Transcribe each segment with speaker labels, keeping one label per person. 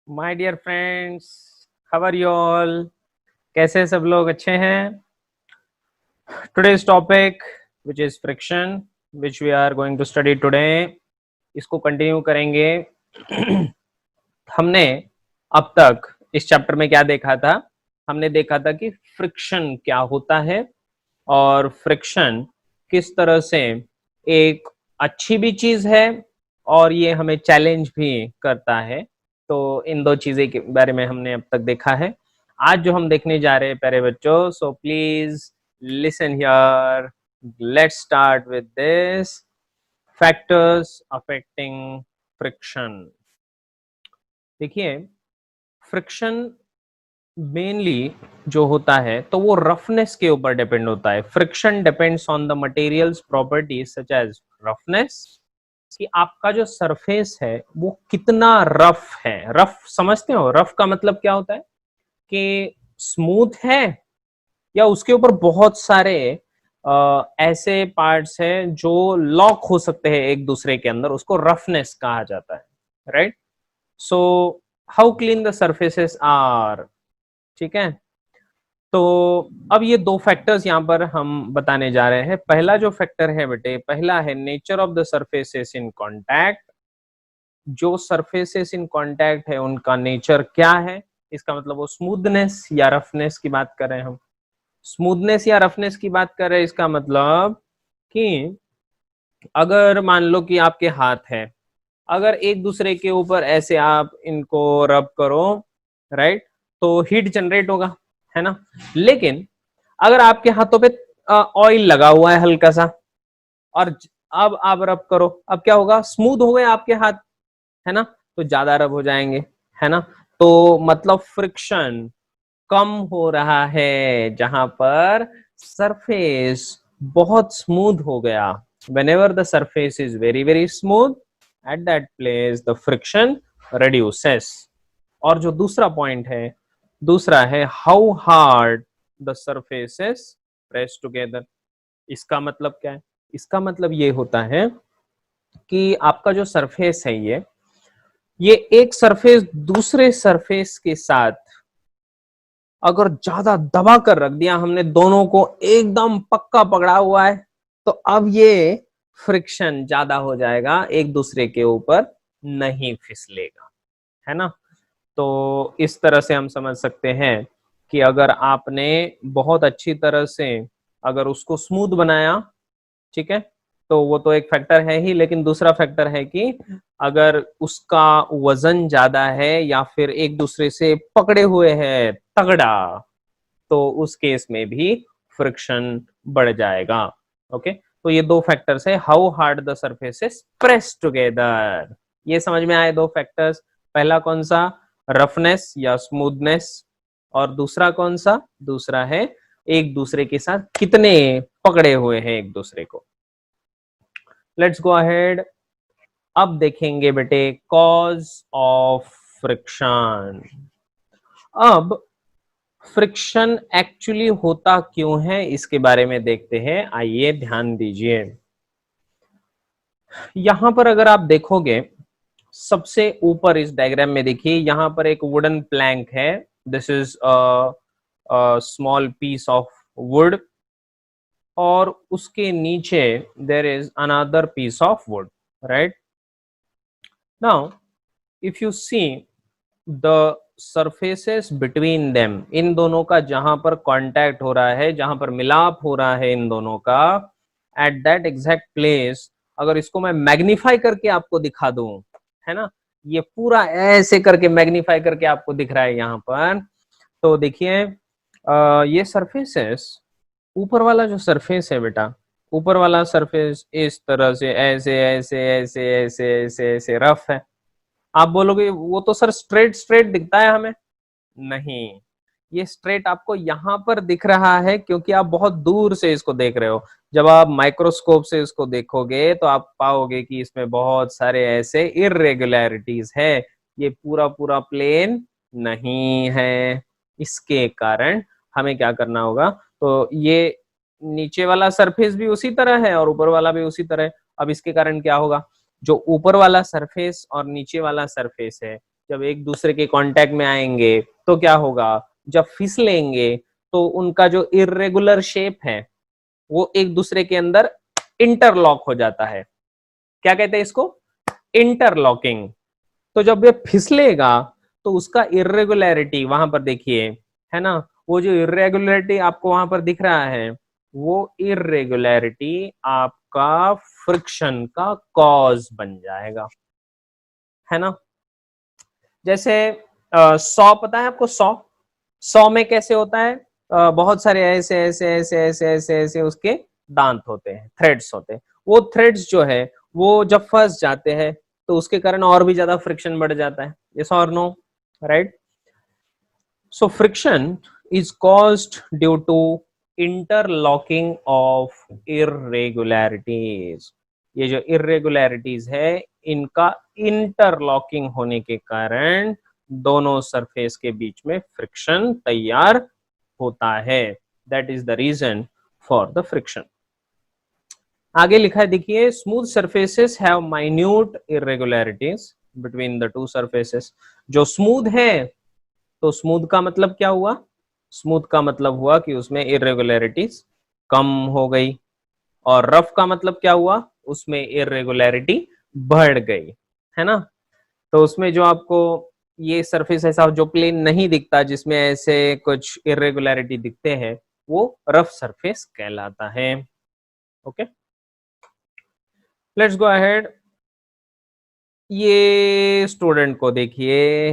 Speaker 1: My dear friends, how are you all? कैसे सब लोग? अच्छे हैं? Today's topic which is friction, which we are going to study today, इसको continue करेंगे। हमने अब तक इस चैप्टर में क्या देखा था? हमने देखा था कि फ्रिक्शन क्या होता है और फ्रिक्शन किस तरह से एक अच्छी भी चीज है और ये हमें चैलेंज भी करता है। तो इन दो चीजें के बारे में हमने अब तक देखा है। आज जो हम देखने जा रहे हैं प्यारे बच्चों, so please listen here, let's start with this factors affecting friction. देखिए, फ्रिक्शन मेनली जो होता है तो वो रफनेस के ऊपर डिपेंड होता है। Friction depends on the materials properties such as roughness, कि आपका जो सरफेस है वो कितना रफ है। रफ समझते हो? रफ का मतलब क्या होता है कि स्मूथ है या उसके ऊपर बहुत सारे ऐसे पार्ट्स हैं जो लॉक हो सकते हैं एक दूसरे के अंदर, उसको रफनेस कहा जाता है। Right? So how clean the surfaces are. ठीक है, तो अब ये दो फैक्टर्स यहाँ पर हम बताने जा रहे हैं। पहला जो फैक्टर है बेटे, पहला है nature of the surfaces in contact. जो सरफेसेस इन कांटेक्ट है उनका नेचर क्या है? इसका मतलब वो स्मूथनेस या रफनेस की बात कर रहे हैं हम। स्मूथनेस या रफनेस की बात कर रहे हैं, इसका मतलब कि अगर मान लो कि आपके हाथ है, अगर एक दूसरे के ऊपर ऐसे आप इनको रब करो, राइट, तो हीट जनरेट होगा, है ना। लेकिन अगर आपके हाथों पे ऑयल लगा हुआ है हल्का सा, और अब आप रब करो, अब क्या होगा? स्मूथ हो गए आपके हाथ, है ना, तो ज्यादा रब हो जाएंगे, है ना। तो मतलब फ्रिक्शन कम हो रहा है जहां पर सरफेस बहुत स्मूथ हो गया। whenever the surface is very very smooth, at that place the friction reduces। और जो दूसरा पॉइंट है, दूसरा है how hard the surfaces press together। इसका मतलब क्या है? इसका मतलब ये होता है कि आपका जो सरफेस है ये एक सरफेस दूसरे सरफेस के साथ अगर ज्यादा दबा कर रख दिया हमने, दोनों को एकदम पक्का पकड़ा हुआ है, तो अब ये फ्रिक्शन ज्यादा हो जाएगा, एक दूसरे के ऊपर नहीं फिसलेगा, है ना। तो इस तरह से हम समझ सकते हैं कि अगर आपने बहुत अच्छी तरह से अगर उसको स्मूथ बनाया, ठीक है, तो वो तो एक फैक्टर है ही, लेकिन दूसरा फैक्टर है कि अगर उसका वजन ज्यादा है या फिर एक दूसरे से पकड़े हुए है तगड़ा, तो उस केस में भी फ्रिक्शन बढ़ जाएगा। ओके, तो ये दो फैक्टर्स है, how hard the surfaces press together. ये समझ में आए दो फैक्टर्स? पहला कौन सा? रफनेस या स्मूथनेस। और दूसरा कौन सा? दूसरा है एक दूसरे के साथ कितने पकड़े हुए हैं एक दूसरे को। Let's go ahead. अब देखेंगे बेटे कॉज ऑफ फ्रिक्शन। अब फ्रिक्शन एक्चुअली होता क्यों है इसके बारे में देखते हैं, आइए ध्यान दीजिए। यहां पर अगर आप देखोगे, सबसे ऊपर इस डायग्राम में देखिए, यहां पर एक वुडन प्लैंक है। This is small piece of wood, और उसके नीचे there is another piece of wood, right. Now if you see the surfaces between them, इन दोनों का जहां पर कांटेक्ट हो रहा है, जहां पर मिलाप हो रहा है इन दोनों का, एट दैट एग्जैक्ट प्लेस, अगर इसको मैं मैग्नीफाई करके आपको दिखा दूं, है ना, ये पूरा ऐसे करके मैग्नीफाई करके आपको दिख रहा है यहां पर, तो देखिए ये सरफेसेस, ऊपर वाला जो सरफेस है बेटा, ऊपर वाला सरफेस इस तरह से ऐसे ऐसे ऐसे ऐसे ऐसे ऐसे रफ है। आप बोलोगे वो तो सर स्ट्रेट स्ट्रेट दिखता है हमें। नहीं, ये स्ट्रेट आपको यहां पर दिख रहा है क्योंकि आप बहुत दूर से इसको देख रहे हो। जब आप माइक्रोस्कोप से इसको देखोगे तो आप पाओगे कि इसमें बहुत सारे ऐसे इरेगुलरिटीज है, ये पूरा पूरा प्लेन नहीं है। इसके कारण हमें क्या करना होगा, तो ये नीचे वाला सरफेस भी उसी तरह है और ऊपर वाला भी उसी तरह है। अब इसके कारण क्या होगा, जो ऊपर वाला सरफेस और नीचे वाला सरफेस है, जब एक दूसरे के कांटेक्ट में आएंगे तो क्या होगा, जब फिसलेंगे तो उनका जो इर्रेगुलर शेप है वो एक दूसरे के अंदर इंटरलॉक हो जाता है। क्या कहते हैं इसको, इंटरलॉकिंग। तो जब ये फिसलेगा तो उसका इर्रेगुलरिटी वहां पर देखिए, है ना, वो जो इर्रेगुलरिटी आपको वहां पर दिख रहा है, वो इर्रेगुलरिटी आपका फ्रिक्शन का कॉज बन जाएगा, है ना। जैसे 100 पता है आपको, 100 में कैसे होता है, बहुत सारे ऐसे ऐसे ऐसे ऐसे ऐसे ऐसे उसके दांत होते हैं, थ्रेड्स होते हैं। वो थ्रेड्स जो है वो जब फंस जाते हैं तो उसके कारण और भी ज्यादा फ्रिक्शन बढ़ जाता है, यस और no, right. So friction is caused due to interlocking of irregularities. ये जो इर्रेगुलरिटीज है इनका इंटरलॉकिंग होने के कारण दोनों सरफेस के बीच में फ्रिक्शन तैयार होता है। That is the reason for the friction. आगे लिखा है देखिए, smooth surfaces have minute irregularities between the two surfaces. जो स्मूथ है, तो स्मूथ का मतलब क्या हुआ, स्मूथ का मतलब हुआ कि उसमें इरेगुलरिटीज कम हो गई, और रफ का मतलब क्या हुआ, उसमें इरेगुलरिटी बढ़ गई, है ना। तो उसमें जो आपको ये सरफेस ऐसा जो प्लेन नहीं दिखता, जिसमें ऐसे कुछ इरेगुलरिटी दिखते हैं, वो रफ सरफेस कहलाता है। Okay, let's go ahead. ये स्टूडेंट को देखिए,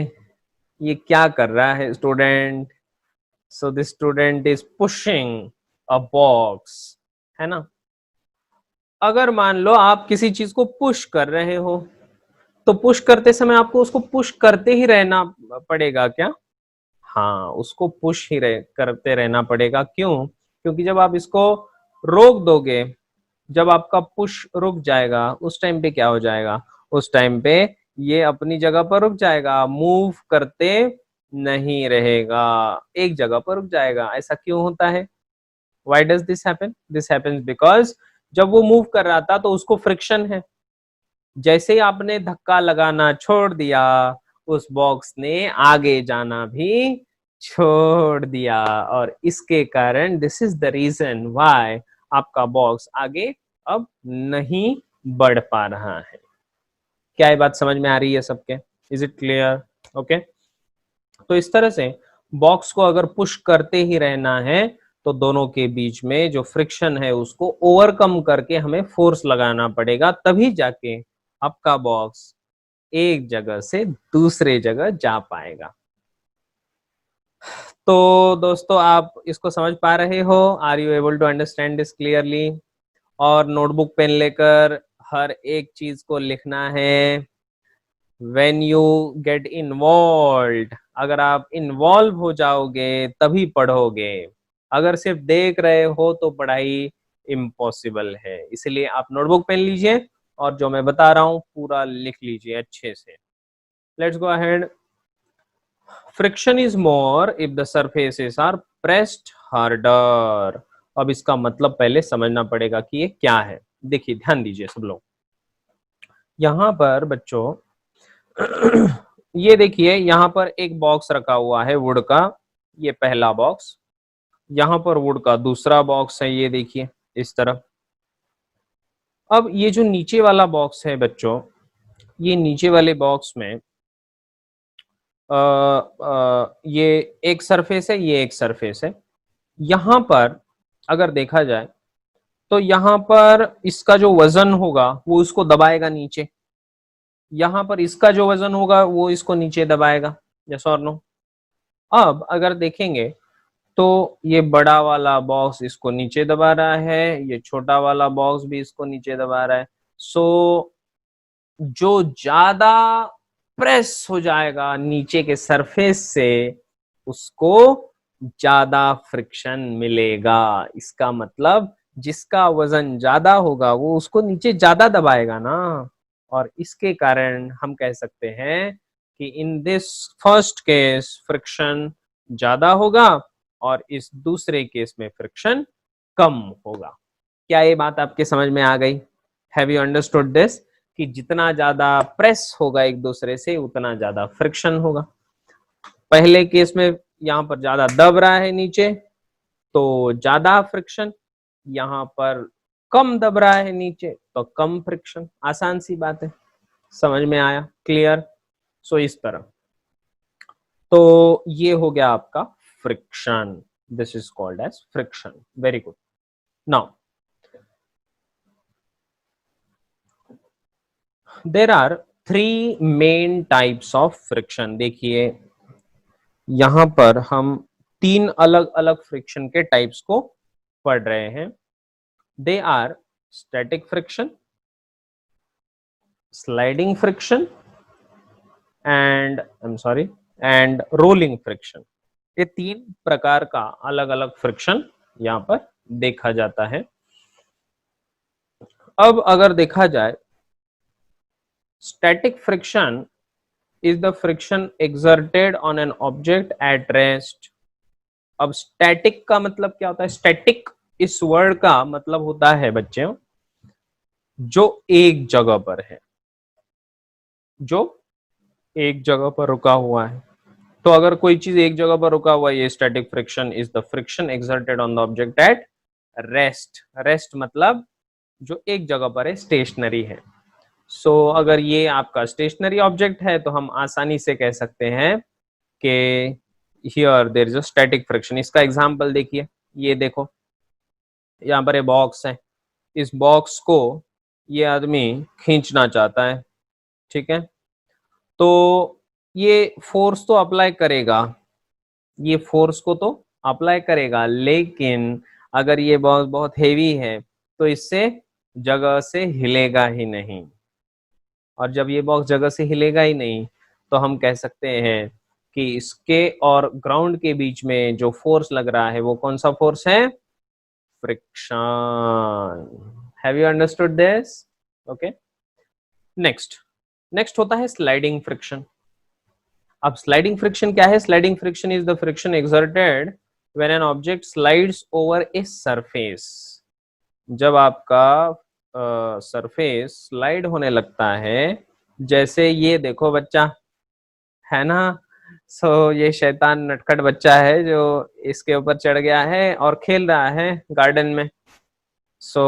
Speaker 1: ये क्या कर रहा है student. So this student is pushing a box, है ना। अगर मान लो आप किसी चीज को पुश कर रहे हो, तो पुश करते समय आपको उसको पुश करते ही रहना पड़ेगा क्या, हाँ, उसको पुश ही करते रहना पड़ेगा। क्यों, क्योंकि जब आप इसको रोक दोगे, जब आपका पुश रुक जाएगा, उस टाइम पे क्या हो जाएगा, उस टाइम पे ये अपनी जगह पर रुक जाएगा, मूव करते नहीं रहेगा, एक जगह पर रुक जाएगा। ऐसा क्यों होता है, why does this happen, this happens because जब वो मूव कर रहा था तो उसको फ्रिक्शन है। जैसे ही आपने धक्का लगाना छोड़ दिया, उस बॉक्स ने आगे जाना भी छोड़ दिया, और इसके कारण this is the reason why आपका बॉक्स आगे अब नहीं बढ़ पा रहा है। क्या ये बात समझ में आ रही है सबके, इज इट क्लियर, ओके। तो इस तरह से बॉक्स को अगर पुश करते ही रहना है, तो दोनों के बीच में जो फ्रिक्शन है उसको ओवरकम करके हमें फोर्स लगाना पड़ेगा, तभी जाके आपका बॉक्स एक जगह से दूसरे जगह जा पाएगा। तो दोस्तों आप इसको समझ पा रहे हो, are you able to understand this clearly. और नोटबुक पेन लेकर हर एक चीज को लिखना है। व्हेन यू गेट इन्वॉल्व, अगर आप इन्वॉल्व हो जाओगे तभी पढ़ोगे, अगर सिर्फ देख रहे हो तो पढ़ाई इम्पॉसिबल है। इसलिए आप नोटबुक पेन लीजिए और जो मैं बता रहा हूं पूरा लिख लीजिए अच्छे से। Let's go ahead. Friction is more if the surfaces are pressed harder. अब इसका मतलब पहले समझना पड़ेगा कि ये क्या है। देखिए ध्यान दीजिए सब लोग, यहां पर बच्चों ये देखिए, यहां पर एक बॉक्स रखा हुआ है वुड का, ये पहला बॉक्स, यहां पर वुड का दूसरा बॉक्स है, ये देखिए इस तरफ। अब ये जो नीचे वाला बॉक्स है बच्चों, ये नीचे वाले बॉक्स में ये एक सरफेस है, ये एक सरफेस है। यहां पर अगर देखा जाए तो यहां पर इसका जो वजन होगा वो इसको दबाएगा नीचे, यहां पर इसका जो वजन होगा वो इसको नीचे दबाएगा, यस और नो। अब अगर देखेंगे तो ये बड़ा वाला बॉक्स इसको नीचे दबा रहा है, ये छोटा वाला बॉक्स भी इसको नीचे दबा रहा है। सो जो ज्यादा प्रेस हो जाएगा नीचे के सरफेस से, उसको ज्यादा फ्रिक्शन मिलेगा। इसका मतलब जिसका वजन ज्यादा होगा वो उसको नीचे ज्यादा दबाएगा ना, और इसके कारण हम कह सकते हैं कि in this first case friction ज्यादा होगा और इस दूसरे केस में फ्रिक्शन कम होगा। क्या ये बात आपके समझ में आ गई, हैव यू अंडरस्टूड दिस। कि जितना ज्यादा प्रेस होगा एक दूसरे से उतना ज्यादा फ्रिक्शन होगा। पहले केस में यहाँ पर ज्यादा दब रहा है नीचे तो ज्यादा फ्रिक्शन, यहाँ पर कम दब रहा है नीचे तो कम फ्रिक्शन। आसान सी बात है, समझ में आया? क्लियर? सो इस तरह, तो ये हो गया आपका friction. This is called as friction. Very good. Now there are three main types of friction. देखिए यहां पर हम तीन अलग अलग फ्रिक्शन के टाइप्स को पढ़ रहे हैं। They are static friction, sliding friction and I am sorry and rolling friction. ये तीन प्रकार का अलग अलग फ्रिक्शन यहां पर देखा जाता है। अब अगर देखा जाए, static friction is the friction exerted on an object at rest। अब स्टैटिक का मतलब क्या होता है? स्टैटिक इस वर्ड का मतलब होता है बच्चों जो एक जगह पर है, जो एक जगह पर रुका हुआ है। तो अगर कोई चीज एक जगह पर रुका हुआ है, ये static friction is the friction exerted on the object at rest. Rest मतलब जो एक जगह पर है, स्टेशनरी है। सो अगर ये आपका स्टेशनरी ऑब्जेक्ट है तो हम आसानी से कह सकते हैं कि here there is a static friction. इसका एग्जांपल देखिए, ये देखो यहाँ पर ये बॉक्स है, इस बॉक्स को ये आदमी खींचना चाहता है, ठीक है? तो ये फोर्स तो अप्लाई करेगा, ये फोर्स को तो अप्लाई करेगा, लेकिन अगर ये बॉक्स बहुत हेवी है तो इससे जगह से हिलेगा ही नहीं। और जब ये बॉक्स जगह से हिलेगा ही नहीं तो हम कह सकते हैं कि इसके और ग्राउंड के बीच में जो फोर्स लग रहा है वो कौन सा फोर्स है? Friction. Have you understood this? Okay. Next, next होता है स्लाइडिंग फ्रिक्शन। अब स्लाइडिंग फ्रिक्शन क्या है? Sliding friction is the friction exerted when an object slides over a surface. जब आपका सरफेस स्लाइड होने लगता है, जैसे ये देखो बच्चा है ना, सो ये शैतान नटखट बच्चा है जो इसके ऊपर चढ़ गया है और खेल रहा है गार्डन में। सो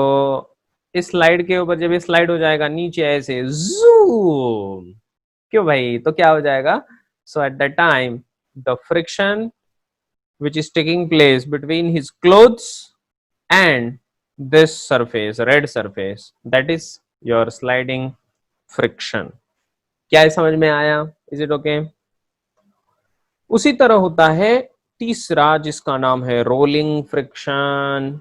Speaker 1: इस स्लाइड के ऊपर जब ये स्लाइड हो जाएगा नीचे ऐसे जूम, क्यों भाई? तो क्या हो जाएगा? So at that time the friction which is taking place between his clothes and this surface, red surface, that is your sliding friction। क्या ये समझ में आया? Is it okay? उसी तरह होता है तीसरा जिसका नाम है रोलिंग फ्रिक्शन।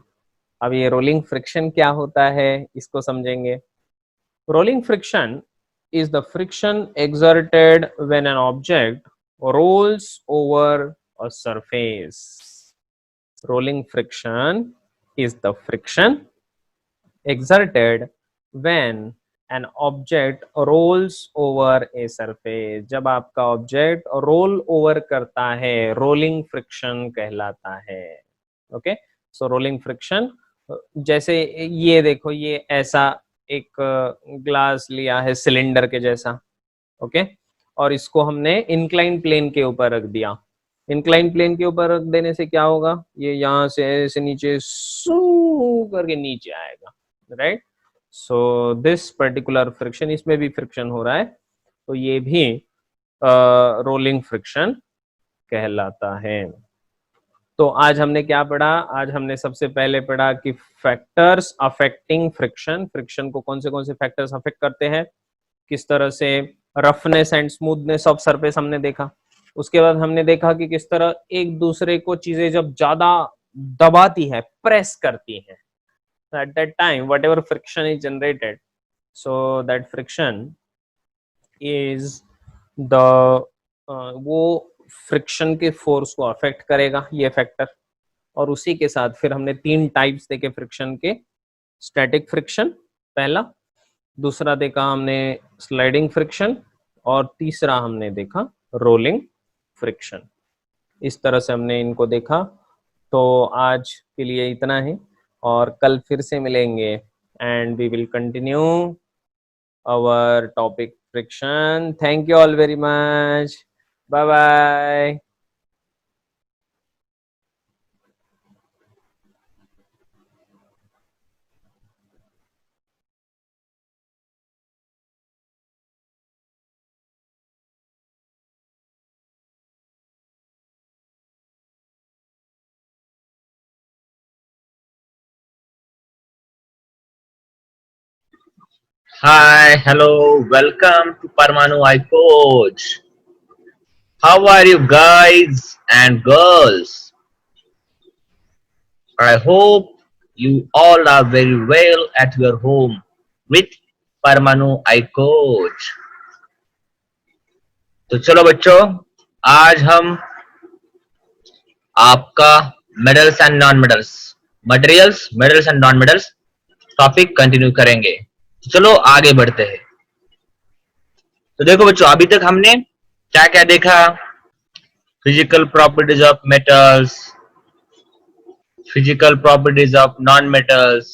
Speaker 1: अब ये रोलिंग फ्रिक्शन क्या होता है इसको समझेंगे। Rolling friction is the friction exerted when an object rolls over a surface। Rolling friction is the friction exerted when an object rolls over a surface। जब आपका ऑब्जेक्ट रोल ओवर करता है, rolling friction कहलाता है। Okay, सो rolling friction, जैसे ये देखो, ये ऐसा एक ग्लास लिया है सिलेंडर के जैसा, ओके, और इसको हमने इंक्लाइन प्लेन के ऊपर रख दिया। इंक्लाइन प्लेन के ऊपर रख देने से क्या होगा? ये यहाँ से ऐसे नीचे सू करके नीचे आएगा, right? So this particular friction, इसमें भी फ्रिक्शन हो रहा है, तो ये भी रोलिंग फ्रिक्शन कहलाता है। तो आज हमने क्या पढ़ा? आज हमने सबसे पहले पढ़ा कि फैक्टर्स अफेक्टिंग फ्रिक्शन। फ्रिक्शन को कौन से फैक्टर्स अफेक्ट करते हैं, किस तरह से roughness and smoothness of surface हमने देखा। उसके बाद हमने देखा कि किस तरह एक दूसरे को चीजें जब ज्यादा दबाती है, प्रेस करती हैं, at that time whatever friction is generated, so that friction is the वो फ्रिक्शन के फोर्स को अफेक्ट करेगा ये फैक्टर। और उसी के साथ फिर हमने तीन टाइप्स देखे फ्रिक्शन के। स्टैटिक फ्रिक्शन पहला, दूसरा देखा हमने स्लाइडिंग फ्रिक्शन, और तीसरा हमने देखा रोलिंग फ्रिक्शन। इस तरह से हमने इनको देखा। तो आज के लिए इतना ही, और कल फिर से मिलेंगे and we will continue our topic friction. Thank you all very much. Bye bye.
Speaker 2: Hi, hello, welcome to Parmanu iCoach. How are you guys and girls? I hope you all are very well at your home with Parmanu iCoach. तो चलो बच्चों, आज हम आपका medals and non medals, materials, medals and non medals topic continue करेंगे। तो चलो आगे बढ़ते हैं। तो देखो बच्चों, अभी तक हमने क्या क्या देखा? Physical properties of metals, physical properties of non metals,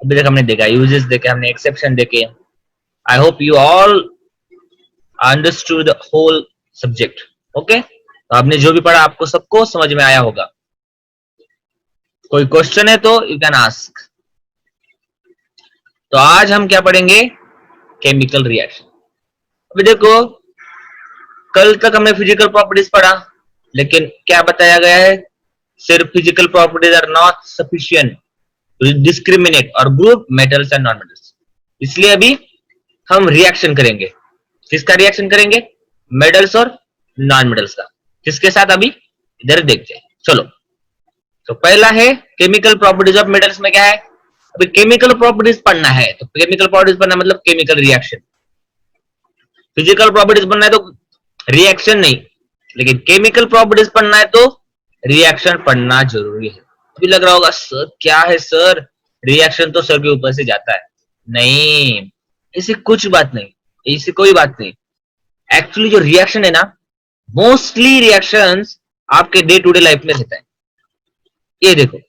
Speaker 2: अभी तक हमने देखा। यूजेस देखे हमने, एक्सेप्शन देखे। I hope you all understood the whole subject. Okay, तो आपने जो भी पढ़ा आपको सबको समझ में आया होगा। कोई क्वेश्चन है तो यू कैन आस्क। तो आज हम क्या पढ़ेंगे? Chemical reaction. अभी देखो, कल तक हमने फिजिकल प्रॉपर्टीज पढ़ा, लेकिन क्या बताया गया है? सिर्फ physical properties are not sufficient to discriminate और group metals and non metals. इसलिए अभी हम रिएक्शन करेंगे। किसका रिएक्शन करेंगे? मेटल्स और नॉन मेटल्स का। किसके साथ? अभी इधर देखते हैं। चलो, तो पहला है केमिकल प्रॉपर्टीज ऑफ मेटल्स में क्या है? अभी केमिकल प्रॉपर्टीज पढ़ना है, तो केमिकल प्रॉपर्टीज पढ़ना मतलब केमिकल रिएक्शन। फिजिकल प्रॉपर्टीज पढ़ना है तो रिएक्शन नहीं, लेकिन केमिकल प्रॉपर्टीज पढ़ना है तो रिएक्शन पढ़ना जरूरी है। अभी लग रहा होगा सर क्या है सर, रिएक्शन तो सर के ऊपर से जाता है। नहीं, ऐसी कुछ बात नहीं, ऐसी कोई बात नहीं। एक्चुअली जो रिएक्शन है ना, मोस्टली रिएक्शंस आपके डे टू डे लाइफ में रहता है। ये देखो,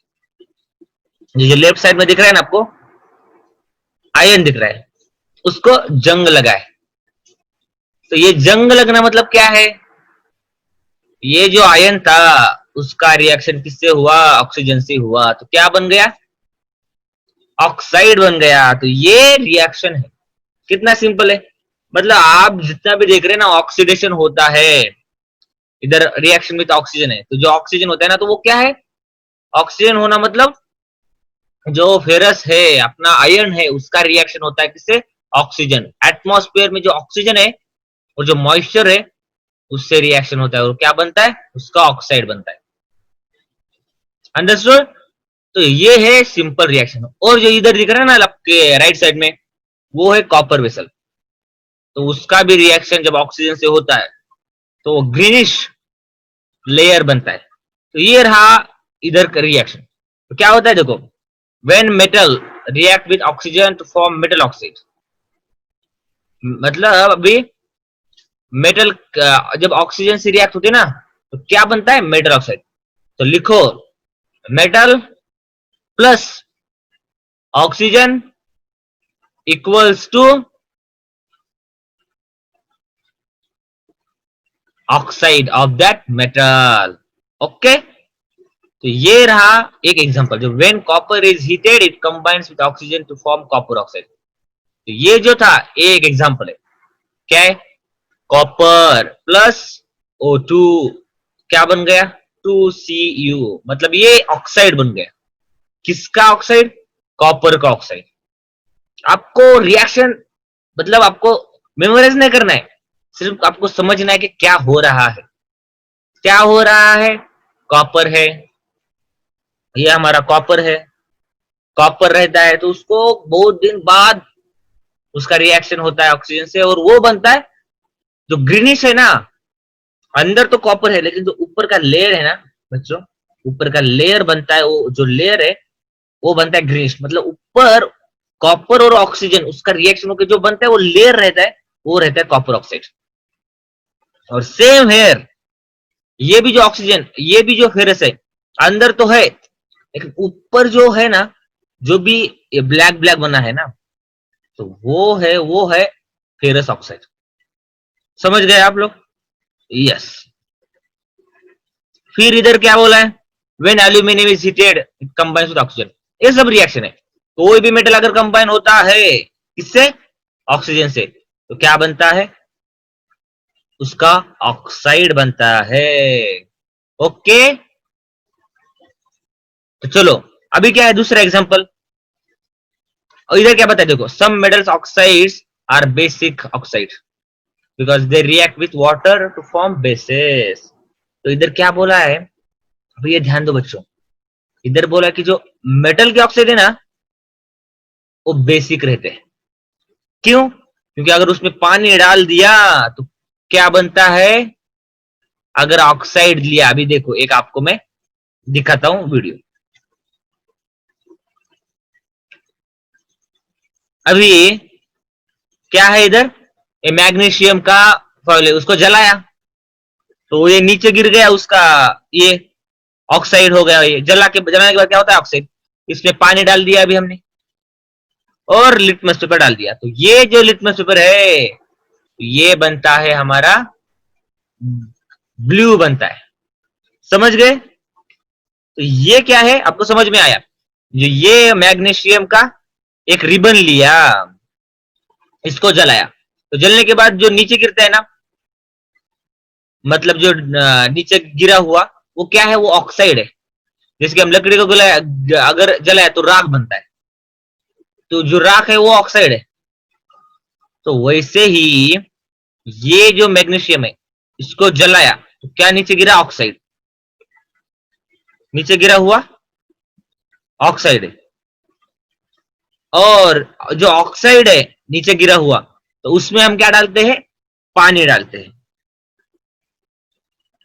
Speaker 2: जो लेफ्ट साइड में दिख रहा है ना आपको, आयन दिख रहा है, उसको जंग लगा है। तो ये जंग लगना मतलब क्या है? ये जो आयन था उसका रिएक्शन किससे हुआ? ऑक्सीजन से हुआ। तो क्या बन गया? ऑक्साइड बन गया। तो ये रिएक्शन है। कितना सिंपल है। मतलब आप जितना भी देख रहे हैं ना, ऑक्सीडेशन होता है, इधर रिएक्शन विद ऑक्सीजन है। तो जो ऑक्सीजन होता है ना, तो वो क्या है? ऑक्सीजन होना मतलब जो फेरस है, अपना आयन है, उसका रिएक्शन होता है किससे? ऑक्सीजन। एटमॉस्फेयर में जो ऑक्सीजन है और जो मॉइस्चर है उससे रिएक्शन होता है, और क्या बनता है? उसका ऑक्साइड बनता है। अंडरस्टूड? तो ये है सिंपल रिएक्शन। और जो इधर दिख रहा है ना आपके राइट साइड में, वो है कॉपर वेसल। तो उसका भी रिएक्शन जब ऑक्सीजन से होता है तो वो ग्रीनिश लेयर बनता है। तो ये रहा इधर का रिएक्शन। तो क्या होता है देखो, when metal react with oxygen to form metal oxide, मतलब अभी मेटल जब ऑक्सीजन से रिएक्ट होती है ना, तो क्या बनता है? Metal oxide. तो लिखो, metal plus oxygen equals to oxide of that metal. Okay, तो ये रहा एक एग्जांपल। जो when copper is heated it combines with oxygen to form copper oxide. तो ये जो था एक एग्जांपल है। क्या है? कॉपर प्लस O2 क्या बन गया? 2Cu, मतलब ये ऑक्साइड बन गया। किसका ऑक्साइड? कॉपर का ऑक्साइड। आपको रिएक्शन मतलब आपको मेमोराइज नहीं करना है, सिर्फ आपको समझना है कि क्या हो रहा है। क्या हो रहा है? कॉपर है, ये हमारा कॉपर है। कॉपर रहता है तो उसको बहुत दिन बाद उसका रिएक्शन होता है ऑक्सीजन से, और वो बनता है जो ग्रीनिश है ना। अंदर तो कॉपर है, लेकिन जो ऊपर का लेयर है ना बच्चों, ऊपर का लेयर बनता है, वो जो लेयर है वो बनता है ग्रीनिश। मतलब ऊपर कॉपर और ऑक्सीजन उसका रिएक्शन होकर जो बनता है वो लेयर रहता है, वो रहता है कॉपर ऑक्साइड। और सेम हेयर, ये भी जो ऑक्सीजन, ये भी जो फेरस है, अंदर तो है, लेकिन ऊपर जो है ना, जो भी ये ब्लैक ब्लैक बना है ना, तो वो है फेरस ऑक्साइड। समझ गए आप लोग? यस। फिर इधर क्या बोला है? When aluminium is heated it combines with oxygen. ये सब रिएक्शन है। कोई भी मेटल अगर कंबाइन होता है किससे? ऑक्सीजन से, तो क्या बनता है? उसका ऑक्साइड बनता है। ओके, तो चलो अभी क्या है दूसरा एग्जांपल। और इधर क्या बताया देखो, some metals oxides are basic oxide because they react with water to form bases. तो इधर क्या बोला है? अभी ये ध्यान दो बच्चों, इधर बोला कि जो मेटल के ऑक्साइड है ना वो बेसिक रहते हैं। क्यों? क्योंकि अगर उसमें पानी डाल दिया तो क्या बनता है? अगर ऑक्साइड लिया, अभी देखो एक आपको मैं दिखाता हूं वीडियो। अभी क्या है इधर? ये मैग्नीशियम का फॉयल है, उसको जलाया तो ये नीचे गिर गया, उसका ये ऑक्साइड हो गया। ये जलाने के बाद क्या होता है? ऑक्साइड। इसमें पानी डाल दिया अभी हमने और लिटमस पेपर डाल दिया, तो ये जो लिटमस पेपर है ये बनता है हमारा ब्लू बनता है। समझ गए? तो ये क्या है आपको समझ में आया? जो ये मैग्नीशियम का एक रिबन लिया, इसको जलाया, तो जलने के बाद जो नीचे गिरता है ना, मतलब जो नीचे गिरा हुआ वो क्या है? वो ऑक्साइड है। जैसे हम लकड़ी को अगर जलाया तो राख बनता है, तो जो राख है वो ऑक्साइड है। तो वैसे ही ये जो मैग्नीशियम है इसको जलाया तो क्या नीचे गिरा? ऑक्साइड। नीचे गिरा हुआ ऑक्साइड है। और जो ऑक्साइड है नीचे गिरा हुआ, तो उसमें हम क्या डालते हैं? पानी डालते हैं।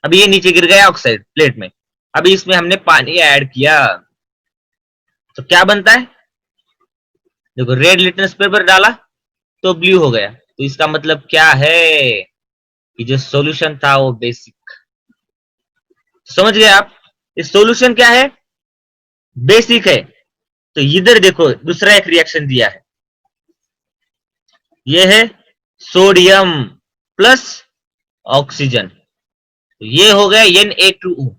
Speaker 2: अभी ये नीचे गिर गया ऑक्साइड प्लेट में, अभी इसमें हमने पानी ऐड किया तो क्या बनता है? देखो, रेड लिटमस पेपर डाला तो ब्लू हो गया। तो इसका मतलब क्या है कि जो सॉल्यूशन था वो बेसिक। समझ गए आप? इस सॉल्यूशन क्या है? बेसिक है। तो इधर देखो दूसरा एक रिएक्शन दिया है, ये है सोडियम प्लस ऑक्सीजन, तो ये हो गया Na2O।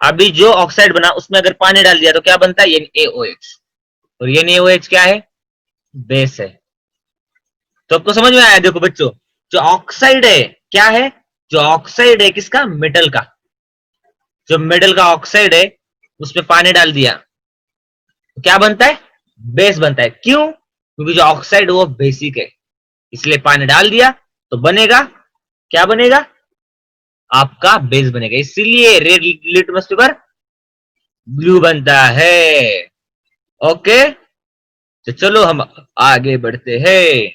Speaker 2: अभी जो ऑक्साइड बना उसमें अगर पानी डाल दिया तो क्या बनता है? NaOH। और NaOH क्या है? बेस है। तो आपको समझ में आया? देखो बच्चों, जो ऑक्साइड है क्या है? जो ऑक्साइड है किसका? मेटल का। जो मेटल का ऑक्साइड है उसमें पानी डाल दिया तो क्या बनता है? बेस बनता है। क्यों? क्योंकि जो ऑक्साइड वो बेसिक है, इसलिए पानी डाल दिया तो बनेगा क्या? बनेगा आपका बेस बनेगा। इसीलिए रेड लिटमस पेपर ब्लू बनता है। ओके, तो चलो हम आगे बढ़ते हैं।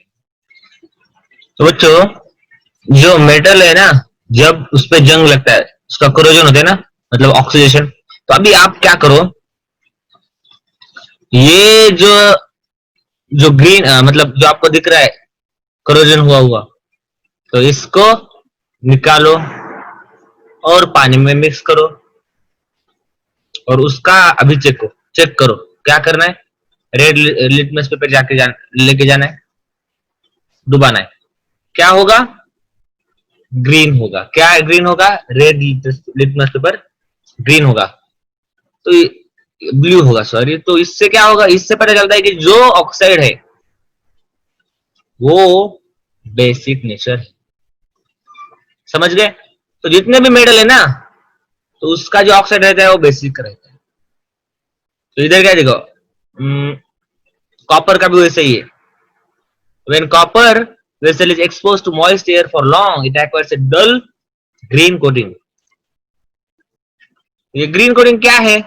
Speaker 2: तो बच्चों, जो मेटल है ना, जब उस पर जंग लगता है, उसका कोरोजन होता है ना, मतलब ऑक्सीडेशन, तो अभी आप क्या करो, ये जो जो ग्रीन मतलब जो आपको दिख रहा है कोरोजन हुआ हुआ, तो इसको निकालो और पानी में मिक्स करो और उसका अभी चेक करो क्या करना है? रेड लिटमस पेपर लेके जाना है, डुबाना है। क्या होगा? ग्रीन होगा। क्या ग्रीन होगा? रेड लिटमस पेपर ग्रीन होगा, तो ब्लू होगा, सॉरी। तो इससे क्या होगा? इससे पता चलता है कि जो ऑक्साइड है वो बेसिक नेचर है। समझ गए? तो जितने भी मेटल है ना, तो उसका जो ऑक्साइड रहता है वो बेसिक रहता है। तो इधर क्या देखो, कॉपर का भी वैसे ही है। When copper vessel is exposed to moist air for long, it acquires a dull green coating. ये ग्रीन कोटिंग क्या है?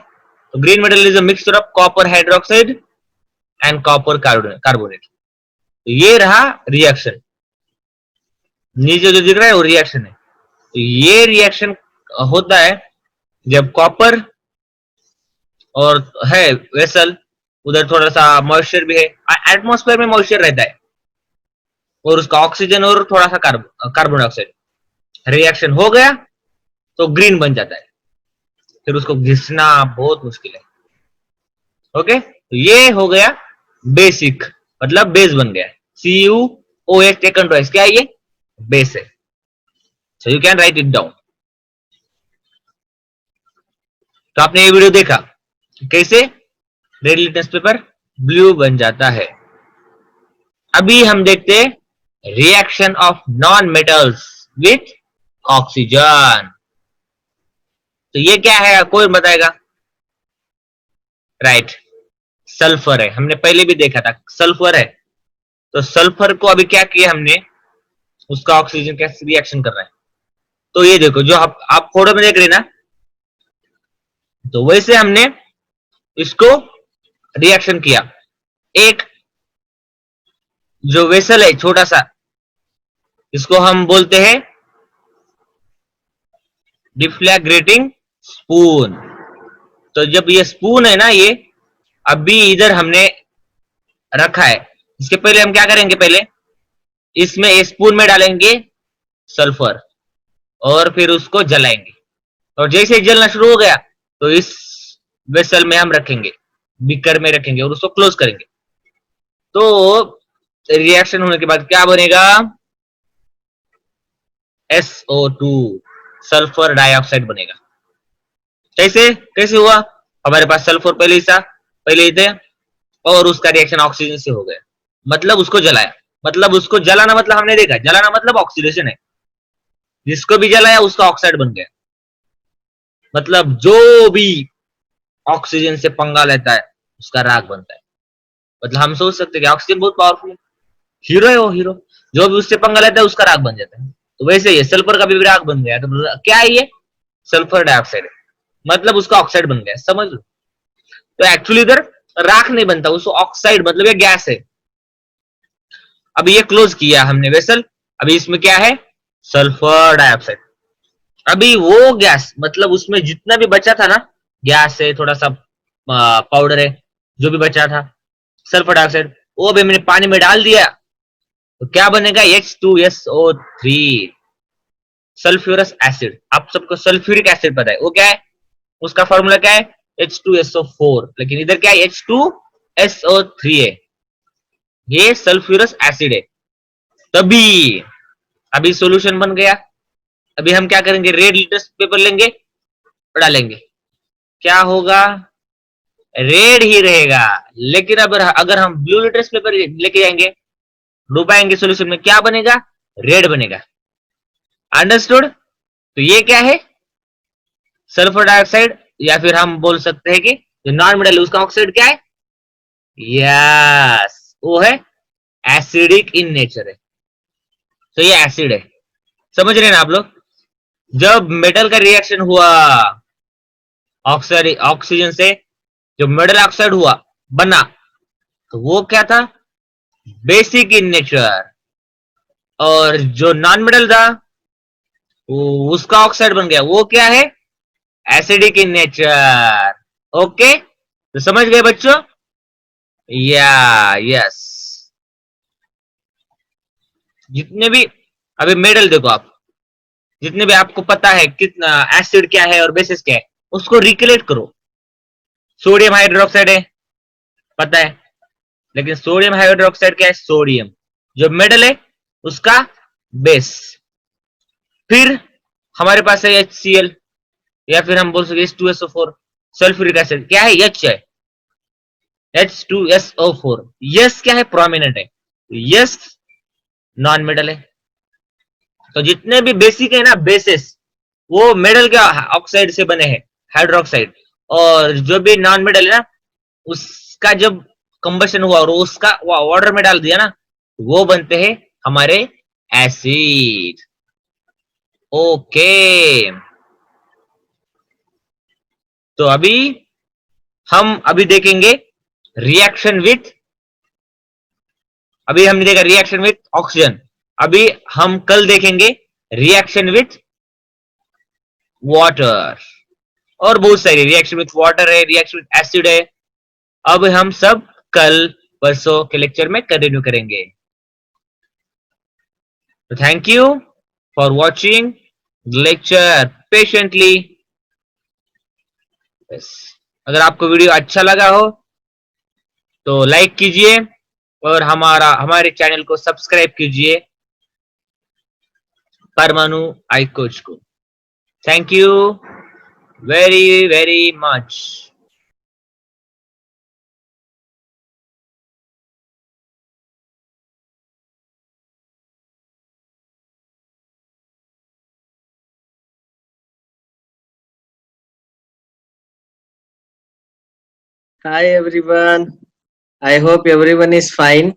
Speaker 2: तो green metal is a mixture of copper hydroxide and copper carbonate. तो ये रहा रिएक्शन, नीचे जो दिख रहा है वो रिएक्शन है। तो ये रिएक्शन होता है जब कॉपर और है वेसल, उधर थोड़ा सा मॉइस्चर भी है, एटमॉस्फेयर में मॉइस्चर रहता है, और उसका ऑक्सीजन और थोड़ा सा कार्बन डाइऑक्साइड रिएक्शन हो गया तो ग्रीन बन जाता है। फिर उसको घिसना बहुत मुश्किल है। ओके, तो ये हो गया बेसिक मतलब बेस बन गया। CuOH टेकन ट्वाइस, क्या है ये? बेस है। So you can write it down. तो आपने ये वीडियो देखा कैसे रेड लिटमस पेपर ब्लू बन जाता है। अभी हम देखते हैं reaction of non metals with oxygen. तो ये क्या है, कोई बताएगा? राइट, सल्फर है। हमने पहले भी देखा था सल्फर है। तो सल्फर को अभी क्या किया हमने, उसका ऑक्सीजन कैसे रिएक्शन कर रहा है। तो ये देखो जो आप फोटो में देख रहे हैं ना, तो वैसे हमने इसको रिएक्शन किया। एक जो वेसल है छोटा सा, इसको हम बोलते हैं डिफ्लैग्रेटिंग स्पून। तो जब ये स्पून है ना, ये अभी इधर हमने रखा है, इसके पहले हम क्या करेंगे, पहले इसमें स्पून में डालेंगे सल्फर और फिर उसको जलाएंगे। और जैसे जलना शुरू हो गया तो इस वेसल में हम रखेंगे, बीकर में रखेंगे और उसको क्लोज करेंगे। तो रिएक्शन होने के बाद क्या बनेगा? SO2, सल्फर डाइऑक्साइड बनेगा। कैसे कैसे हुआ? हमारे पास सल्फर पहले ही थे और उसका रिएक्शन ऑक्सीजन से हो गया, मतलब उसको जलाया। मतलब उसको जलाना मतलब हमने देखा, जलाना मतलब ऑक्सीडेशन है। जिसको भी जलाया उसका ऑक्साइड बन गया। मतलब जो भी ऑक्सीजन से पंगा लेता है उसका राख बनता है। मतलब हम सोच सकते हैं कि ऑक्सीजन बहुत पावरफुल है, हीरो है वो, हीरो जो भी उससे पंगा लेता है उसका राख बन जाता है। तो वैसे ही सल्फर का भी राख बन गया। तो क्या है ये? सल्फर डाइऑक्साइड है, मतलब उसका ऑक्साइड बन गया, समझ लो। तो एक्चुअली इधर राख नहीं बनता, उसको ऑक्साइड मतलब ये गैस है। अभी ये क्लोज किया हमने वेसल, अभी इसमें क्या है? Sulphur dioxide. अभी वो गैस मतलब उसमें जितना भी बचा था ना, गैस है, थोड़ा सा पाउडर है, जो भी बचा था सल्फर डाइऑक्साइड, वो भी हमने पानी में डाल दिया। तो क्या बनेगा? H2SO3, sulphurous acid. आप सबको सल्फ्यूरिक एसिड पता है, वो क्या है? उसका फॉर्मूला क्या है? H2SO4, लेकिन इधर क्या है? H2SO3 है, ये सल्फ्यूरस एसिड है। तभी अभी सॉल्यूशन बन गया। अभी हम क्या करेंगे? रेड लिटमस पेपर लेंगे, डालेंगे, क्या होगा? रेड ही रहेगा। लेकिन अगर हम ब्लू लिटमस पेपर लेके जाएंगे, डुबाएंगे सॉल्यूशन में, क्या बनेगा? रेड बनेगा। अंडरस्टूड? तो ये क्या है? सल्फर डाइऑक्साइड, या फिर हम बोल सकते हैं कि जो नॉन मेटल है उसका ऑक्साइड क्या है? यस, वो है एसिडिक इन नेचर है। तो ये एसिड है, समझ रहे हैं ना आप लोग? जब मेटल का रिएक्शन हुआ ऑक्सीजन से, जो मेटल ऑक्साइड हुआ बना, तो वो क्या था? Basic in nature. और जो नॉन मेटल था उसका ऑक्साइड बन गया, वो क्या है? Acidic in nature. ओके, तो समझ गए बच्चों? या यस, जितने भी अभी मेटल देखो आप, जितने भी आपको पता है कितना एसिड क्या है और बेसिस क्या है, उसको रिकलेक्ट करो। सोडियम हाइड्रोक्साइड है, पता है, लेकिन सोडियम हाइड्रोक्साइड क्या है? सोडियम, जो मेटल है उसका बेस। फिर हमारे पास है HCl, या फिर हम बोल सकते H2SO4, सल्फ्यूरिक एसिड क्या है? H है, H2SO4। यस क्या है? प्रोमिनेंट है, यस नॉन मेटल है। तो जितने भी बेसिक है ना बेसिस, वो मेटल के ऑक्साइड से बने हैं, हाइड्रोक्साइड। और जो भी नॉन मेटल है ना, उसका जब कंबशन हुआ और उसका वाटर में डाल दिया ना, वो बनते हैं हमारे एसिड। ओके, तो हम देखेंगे रिएक्शन विथ, अभी हमने देखा रिएक्शन विथ ऑक्सीजन। अभी हम कल देखेंगे रिएक्शन विथ वाटर, और बहुत सारी रिएक्शन विथ वाटर है, रिएक्शन विथ एसिड है। अब हम सब कल परसों के लेक्चर में कंटिन्यू करेंगे। तो thank you for watching lecture patiently. अगर आपको वीडियो अच्छा लगा हो तो लाइक कीजिए, और हमारे चैनल को सब्सक्राइब कीजिए परमाणु आई कोच को। Thank you very very much.
Speaker 3: Hi everyone. I hope everyone is fine.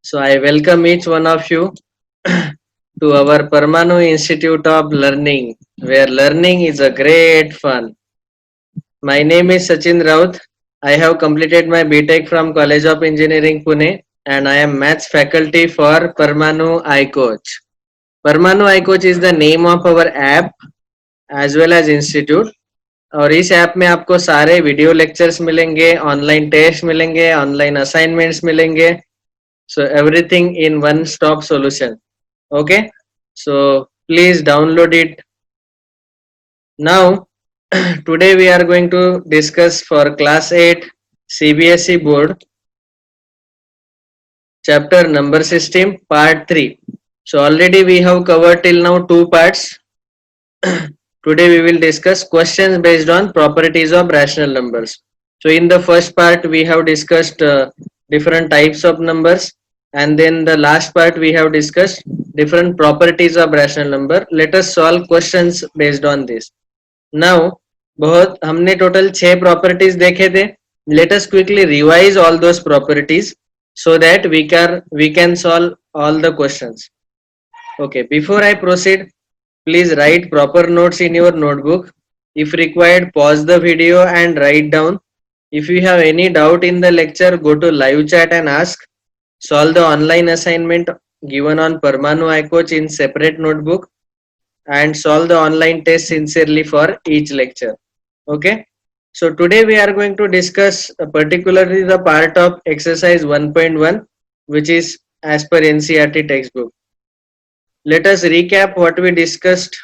Speaker 3: So I welcome each one of you to our Parmanu Institute of Learning, where learning is a great fun. My name is Sachin Raut. I have completed my BTech from College of Engineering Pune and I am maths faculty for Parmanu iCoach. Parmanu iCoach is the name of our app as well as institute. और इस app में आपको सारे video lectures मिलेंगे, online test मिलेंगे, online assignments मिलेंगे. So everything in one stop solution. Okay, so please download it now. Today we are going to discuss for class 8 CBSE board chapter number system part 3. So already we have covered till now two parts. Today we will discuss questions based on properties of rational numbers. So in the first part we have discussed different types of numbers, and then the last part we have discussed different properties of rational number. Let us solve questions based on this. Now बहुत हमने total 6 properties देखे थे. Let us quickly revise all those properties so that we can solve all the questions. Okay, before I proceed, please write proper notes in your notebook. If required, pause the video and write down. If you have any doubt in the lecture, go to live chat and ask. Solve the online assignment given on Parmanu iCoach in separate notebook and solve the online test sincerely for each lecture. Okay. So today we are going to discuss particularly the part of exercise 1.1, which is as per NCERT textbook. Let us recap what we discussed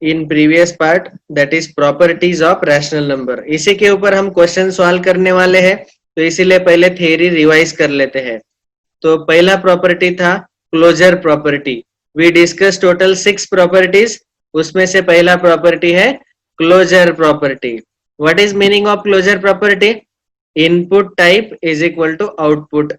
Speaker 3: in previous part, that is properties of rational number. इसी के ऊपर हम question solve करने वाले हैं, तो इसीलिए पहले थ्योरी रिवाइज कर लेते हैं. तो पहला प्रॉपर्टी था closure property. We discuss total 6 properties. उसमें से पहला प्रॉपर्टी है closure property. What is meaning of closure property? Input type is equal to output.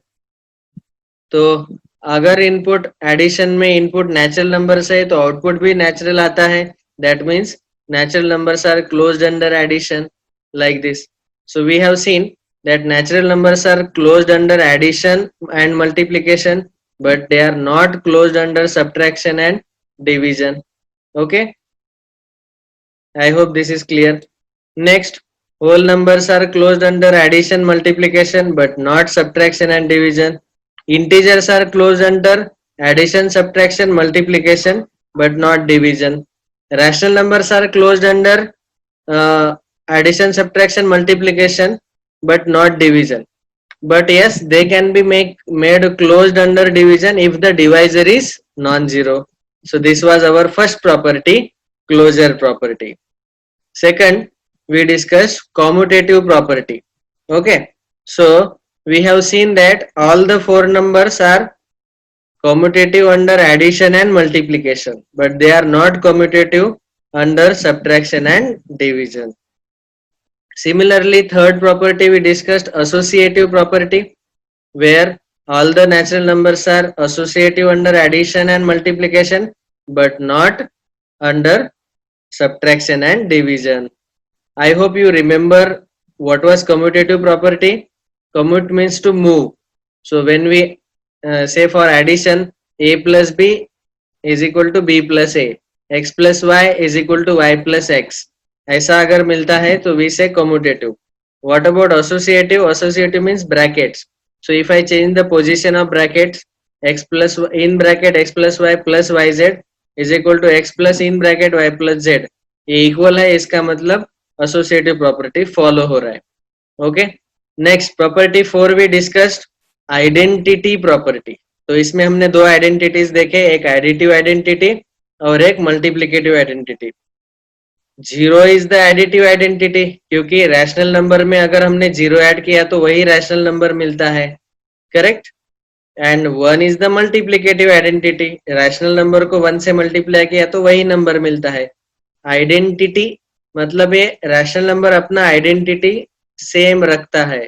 Speaker 3: तो अगर इनपुट एडिशन में इनपुट नेचुरल नंबर्स है तो आउटपुट भी नेचुरल आता है. That means natural numbers are closed under addition like this. So we have seen that natural numbers are closed under addition and multiplication, but they are not closed under subtraction and division. Okay, I hope this is clear. Next, whole numbers are closed under addition, multiplication, but not subtraction and division. Integers are closed under addition, subtraction, multiplication, but not division. Rational numbers are closed under addition, subtraction, multiplication, but not division. But yes, they can be made closed under division if the divisor is non-zero. So this was our first property, closure property. Second, we discussed commutative property. Okay, so we have seen that all the 4 numbers are commutative under addition and multiplication, but they are not commutative under subtraction and division. Similarly, third property we discussed associative property, where all the natural numbers are associative under addition and multiplication, but not under subtraction and division. I hope you remember what was commutative property. Commute means to move. So when we say for addition, a plus b is equal to b plus a, x plus y is equal to y plus x. ऐसा अगर मिलता है तो we say commutative. What about associative? Associative means brackets. So if I change the position of brackets, x plus in bracket x plus y plus yz is equal to x plus in bracket y plus z. ये equal है, इसका मतलब associative property follow हो रहा है. Okay. Next property 4 we discussed identity property. तो इसमें हमने दो identities देखे, एक additive identity और एक multiplicative identity. 0 is the additive identity, क्योंकि रैशनल नंबर में अगर हमने 0 ऐड किया तो वही रैशनल नंबर मिलता है. Correct, and 1 is the multiplicative identity, rational number को 1 से मल्टीप्लाई किया तो वही नंबर मिलता है। आइडेंटिटी मतलब ये रैशनल नंबर अपना आइडेंटिटी सेम रखता है,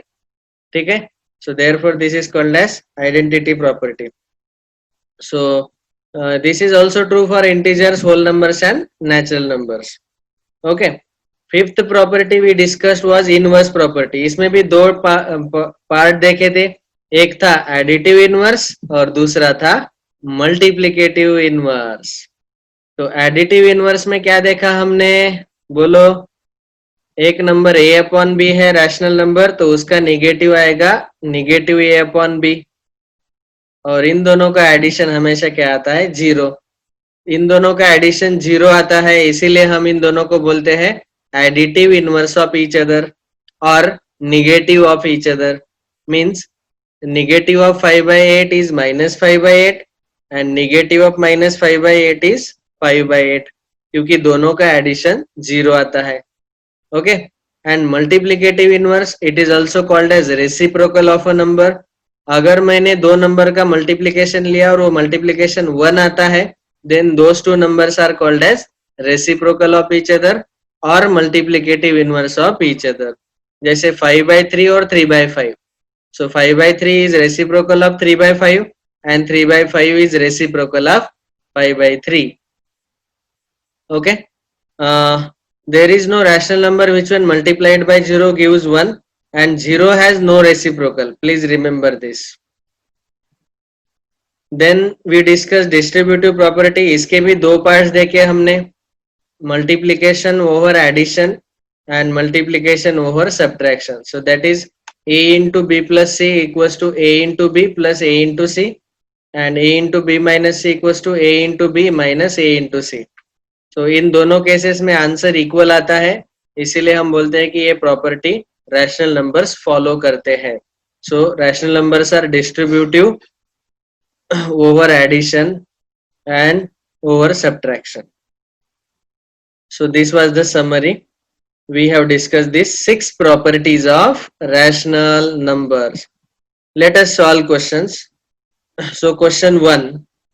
Speaker 3: ठीक है। So therefore this is called as identity property. So this is also true for integers, whole numbers and natural numbers. Okay, fifth property we discussed was inverse property. इसमें भी दो part देखे थे, एक था एडिटिव इनवर्स और दूसरा था मल्टीप्लिकेटिव इनवर्स। तो एडिटिव इनवर्स में क्या देखा हमने, बोलो। एक नंबर a अपॉन बी है रैशनल नंबर, तो उसका निगेटिव आएगा निगेटिव a अपॉन बी, और इन दोनों का एडिशन हमेशा क्या आता है, 0। इन दोनों का एडिशन 0 आता है, इसीलिए हम इन दोनों को बोलते हैं additive inverse of each other और negative of each other. Means negative of 5/8 is -5/8 and negative of -5/8 is 5/8, क्योंकि दोनों का एडिशन 0 आता है। Okay, and multiplicative inverse it is also called as reciprocal of a number. अगर मैंने दो number का मल्टीप्लिकेशन लिया और वो मल्टीप्लिकेशन 1 आता है, then those two numbers are called as reciprocal of each other और multiplicative inverse of each other. जैसे 5/3 और 3/5। So 5/3 is reciprocal of 3/5 and 3/5 is reciprocal of 5/3. Okay. There is no rational number which when multiplied by 0 gives 1 and 0 has no reciprocal. Please remember this. Then we discuss distributive property. इसके भी दो parts देखे हमने, multiplication over addition and multiplication over subtraction. So that is a into b plus c equals to a into b plus a into c and a into b minus c equals to a into b minus a into c. So इन दोनों cases में answer equal आता है, इसीलिए हम बोलते हैं कि ये प्रॉपर्टी रैशनल नंबर्स फॉलो करते हैं। So rational numbers are distributive over addition and over subtraction. So this was the summary. We have discussed these 6 properties of rational numbers. Let us solve questions. So question 1,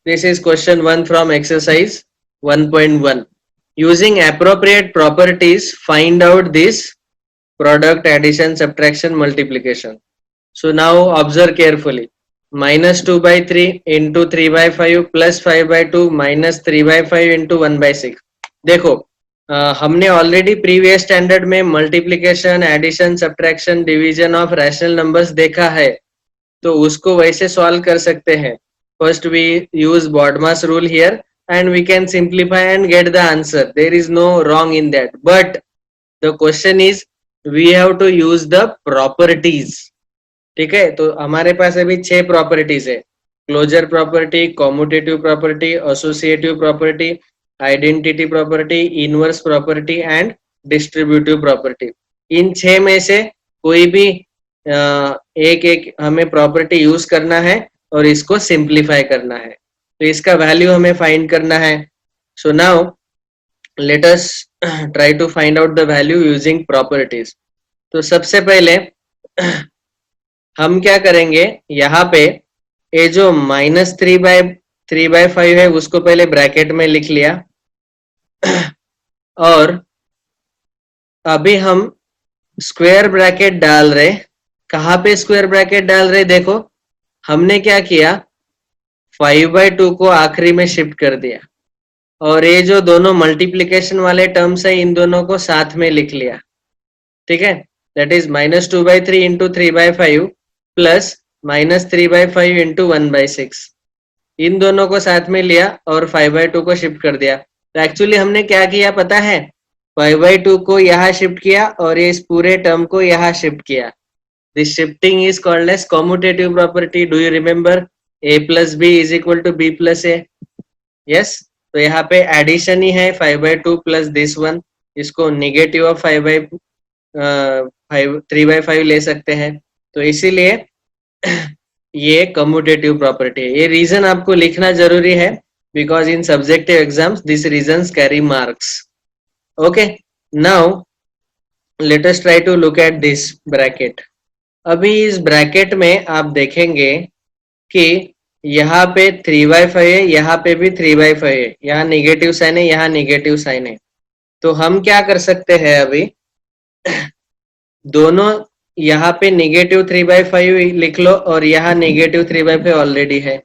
Speaker 3: this is question 1 from exercise 1.1. Using appropriate properties, find out this product, addition, subtraction, multiplication. So now observe carefully. -2/3 into 3/5 plus 5/2 minus 3/5 into 1/6. देखो, हमने already previous standard में multiplication, addition, subtraction, division of rational numbers देखा है, तो उसको वैसे solve कर सकते हैं. First we use BODMAS rule here and we can simplify and get the answer. There is no wrong in that, but the question is we have to use the properties. ठीक है, तो हमारे पास अभी 6 properties है. Closure property, commutative property, associative property, identity property, inverse property and distributive property. इन 6 में से कोई भी एक एक हमें प्रॉपर्टी यूज करना है और इसको सिंप्लीफाई करना है. तो इसका वैल्यू हमें फाइंड करना है. So now let us try to find out the value using properties. तो सबसे पहले हम क्या करेंगे, यहाँ पे ये जो -3/5 है उसको पहले ब्रैकेट में लिख लिया और अभी हम स्क्वायर ब्रैकेट डाल रहे. कहाँ पे स्क्वायर ब्रैकेट डाल रहे, देखो हमने क्या किया, 5/2 को आखिरी में शिफ्ट कर दिया और ये जो दोनों मल्टीप्लिकेशन वाले टर्म्स है इन दोनों को साथ में लिख लिया. ठीक है, that is -2/3 into 3/5 plus -3/5 into 1/6. इन दोनों को साथ में लिया और 5/2 को शिफ्ट कर दिया. तो एक्चुअली हमने क्या किया पता है, 5/2 को यहाँ शिफ्ट किया और ये इस पूरे टर्म को यहाँ शिफ्ट किया. This shifting is called as commutative property. Do you remember a plus b is equal to b plus a? yes, तो यहाँ पे एडिशन ही है 5/2 प्लस दिस वन. इसको नेगेटिव ऑफ 3/5 ले सकते हैं. तो इसीलिए ये कम्यूटेटिव प्रॉपर्टी है. ये रीजन आपको लिखना जरूरी है because in subjective exams this reasons carry marks. Okay, now let us try to look at this bracket. अभी इस ब्रैकेट में आप देखेंगे कि यहाँ पे 3/5 है, यहाँ पे भी 3/5 है, यहाँ निगेटिव साइन है, यहाँ निगेटिव साइन है। तो हम क्या कर सकते हैं अभी, दोनों यहाँ पे निगेटिव 3/5 लिख लो और यहाँ निगेटिव 3/5 ऑलरेडी है,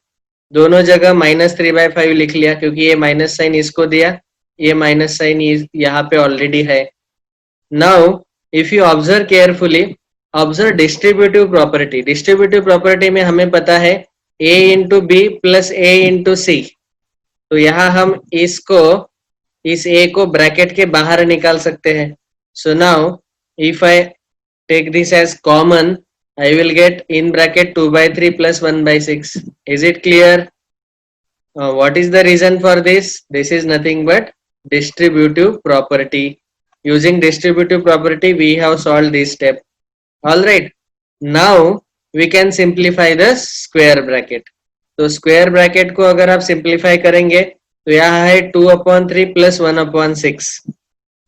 Speaker 3: दोनों जगह -3/5 लिख लिया, क्योंकि ये माइनस साइन इसको दिया, ये माइनस साइन यहाँ पे ऑलरेडी है। Now if you observe carefully, observe distributive property. Distributive property में हमें पता है a into B plus a into C. तो यहाँ हम इसको, इस a को ब्रैकेट के बाहर निकाल सकते हैं। So now if I take this as common, I will get in bracket 2/3 plus 1/6. Is it clear? What is the reason for this? This is nothing but distributive property. Using distributive property, we have solved this step. Alright. Now we can simplify the square bracket. तो square bracket को अगर आप simplify करेंगे तो यहाँ है 2/3 plus 1/6.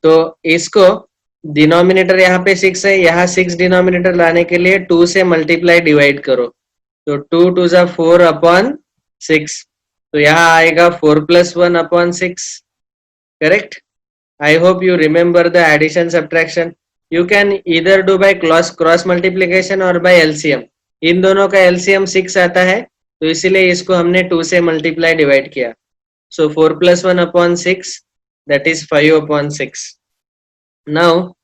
Speaker 3: तो इसको डिनोमिनेटर यहाँ पे 6 है, यहाँ 6 डिनोमिनेटर लाने के लिए 2 से मल्टीप्लाई डिवाइड करो, तो 2 2 जा 4/6, तो यहाँ आएगा 4 + 1/6. Correct? I hope you remember the addition subtraction. You can इधर डू बाय क्रॉस मल्टीप्लीकेशन और बाय एलसीएम. इन दोनों का एलसीएम 6 आता है, तो इसीलिए इसको हमने 2 से मल्टीप्लाई डिवाइड किया. सो 4 + 1/6, that is 5/6. Now